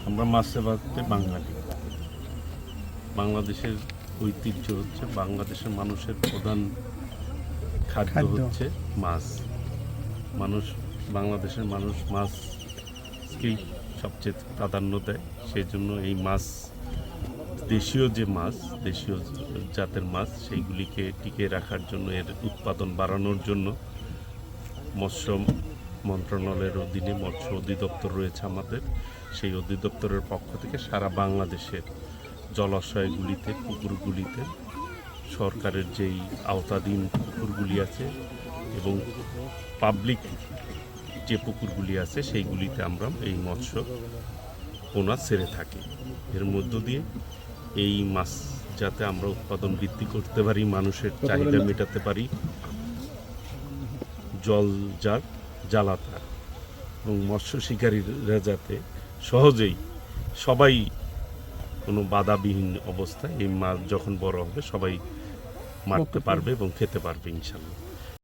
আমরা মাছে ভাতে বাঙালি। বাংলাদেশের ঐতিহ্য হচ্ছে, বাংলাদেশের মানুষের প্রধান খাদ্য হচ্ছে মাছ। বাংলাদেশের মানুষ মাছকেই সবচেয়ে প্রাধান্য দেয়। সেই জন্য এই মাছ, দেশীয় জাতের মাছ, সেইগুলিকে টিকে রাখার জন্য, এর উৎপাদন বাড়ানোর জন্য মৎস্য মন্ত্রণালয়ের অধীনে মৎস্য অধিদপ্তর রয়েছে আমাদের। সেই অধিদপ্তরের পক্ষ থেকে সারা বাংলাদেশের জলাশয়গুলিতে, পুকুরগুলিতে, সরকারের যেই আওতাধীন পুকুরগুলি আছে এবং পাবলিক যে পুকুরগুলি আছে, সেইগুলিতে আমরা এই মৎস্য পোনা ছেড়ে থাকি। এর মধ্য দিয়ে এই মাছ যাতে আমরা উৎপাদন বৃদ্ধি করতে পারি, মানুষের চাহিদা মেটাতে পারি, জল যার জ্বালাতার, এবং মৎস্য শিকারীরা যাতে সহজেই সবাই কোনো বাধাবিহীন অবস্থায় এই মাছ যখন বড় হবে সবাই মারতে পারবে এবং খেতে পারবে ইনশাল্লাহ।